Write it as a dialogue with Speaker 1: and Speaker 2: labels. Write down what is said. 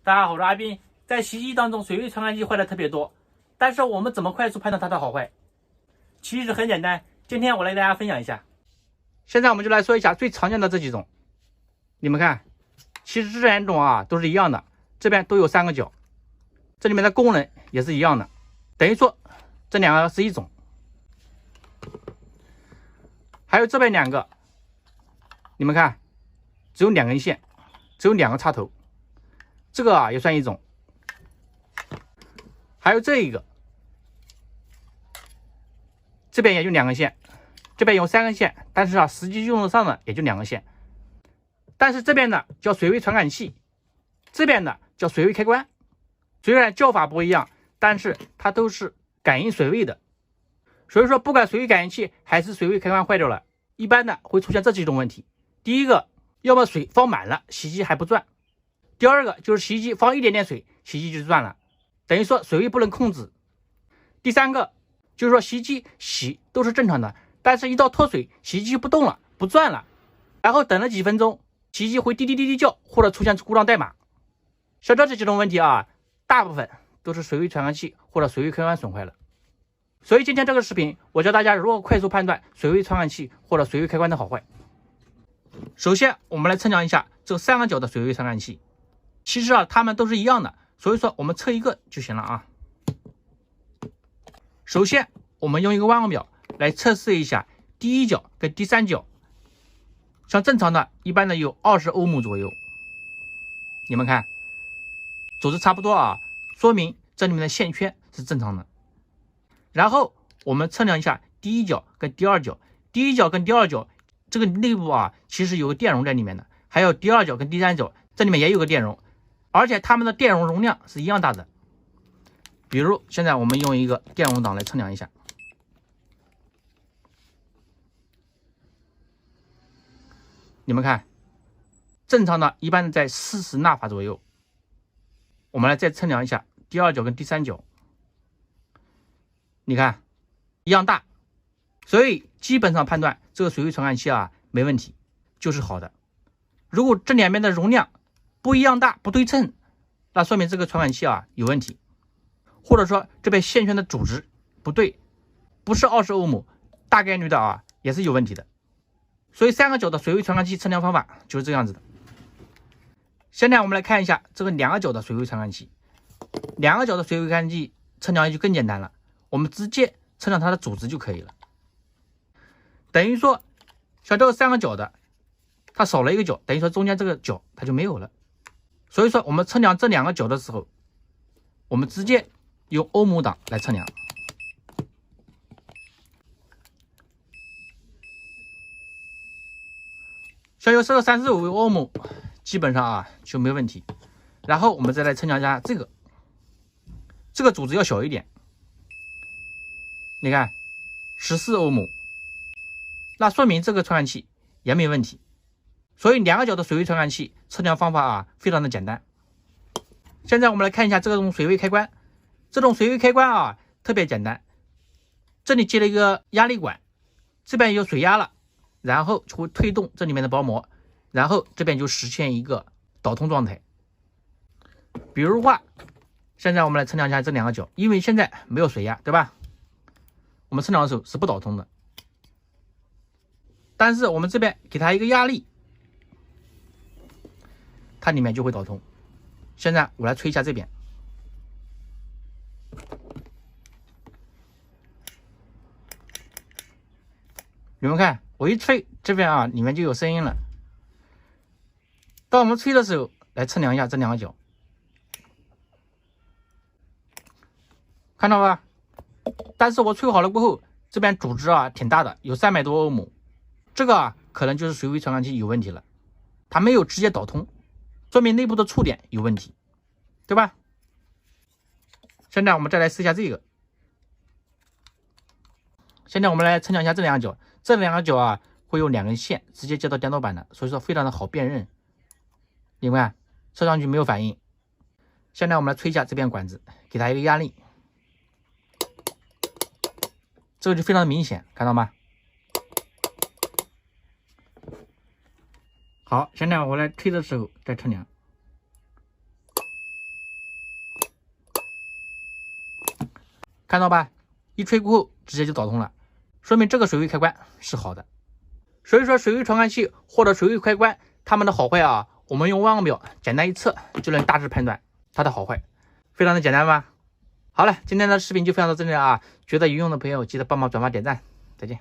Speaker 1: 大家好，我是阿斌。在洗衣机当中，水位传感器坏的特别多，但是我们怎么快速判断它的好坏？其实很简单，今天我来给大家分享一下。现在我们就来说一下最常见的这几种。你们看，其实这两种都是一样的，这边都有3个角，这里面的功能也是一样的，等于说这两个是一种。还有这边2个，你们看，只有2根线，只有2个插头，这个也算一种。还有这一个，这边也就2根线，这边有3根线，但是实际用得上的也就2根线。但是这边的叫水位传感器，这边的叫水位开关，虽然叫法不一样，但是它都是感应水位的。所以说不管水位感应器还是水位开关坏掉了，一般的会出现这几种问题。第一个，要么水放满了，洗衣机还不转；第二个就是洗衣机放一点点水，洗衣机就转了，等于说水位不能控制。第三个就是说洗衣机洗都是正常的，但是一到脱水，洗衣机不动了，不转了，然后等了几分钟，洗衣机会滴滴滴滴叫，或者出现故障代码。像这几种问题大部分都是水位传感器或者水位开关损坏了。所以今天这个视频，我教大家如何快速判断水位传感器或者水位开关的好坏。首先我们来测量一下这3个角的水位传感器，其实它们都是一样的，所以说我们测一个就行了首先我们用一个万欧表来测试一下第一角跟第3角，像正常的一般的有20欧姆左右，你们看组织差不多说明这里面的线圈是正常的。然后我们测量一下第一角跟第2角，第一角跟第2角这个内部其实有个电容在里面的，还有第2角跟第3角这里面也有个电容，而且它们的电容容量是一样大的。比如现在我们用一个电容档来测量一下，你们看正常的一般在40纳法左右。我们来再测量一下第2角跟第3角，你看一样大，所以基本上判断这个水位传感器没问题，就是好的。如果这两边的容量不一样大，不对称，那说明这个传感器有问题，或者说这边线圈的组织不对，不是20欧姆，大概率的也是有问题的。所以3个角的水位传感器测量方法就是这样子的。现在我们来看一下这个2个角的水位传感器，2个角的水位传感器测量就更简单了，我们直接测量它的组织就可以了。等于说像这个3个角的它少了一个角，等于说中间这个角它就没有了。所以说我们测量这2个角的时候，我们直接用欧姆档来测量。像有设35欧姆基本上就没问题。然后我们再来测量一下这个组织要小一点，你看14欧姆，那说明这个传感器也没问题。所以2个角的水位传感器测量方法非常的简单。现在我们来看一下这种水位开关，这种水位开关特别简单，这里接了一个压力管，这边有水压了，然后就会推动这里面的薄膜，然后这边就实现一个导通状态。比如话现在我们来测量一下这2个角，因为现在没有水压对吧，我们测量的时候是不导通的，但是我们这边给它一个压力，它里面就会导通。现在我来吹一下这边，你们看我一吹这边里面就有声音了。当我们吹的时候来测量一下这2个角，看到吧？但是我吹好了过后，这边组织挺大的，有300多欧姆，这个可能就是水位传感器有问题了，它没有直接导通，说明内部的触点有问题，对吧？现在我们再来试一下这个。现在我们来测量一下这2个角，这2个角会有2根线直接接到电导板的，所以说非常的好辨认。你们看测上去没有反应。现在我们来吹一下这边管子，给它一个压力，这个就非常的明显，看到吗？好，现在我来吹的时候再测量，看到吧？一吹过后直接就导通了，说明这个水位开关是好的。所以说水位传感器或者水位开关它们的好坏啊，我们用万用表简单一测就能大致判断它的好坏，非常的简单吧？好了，今天的视频就分享到这里了啊！觉得有用的朋友记得帮忙转发点赞，再见。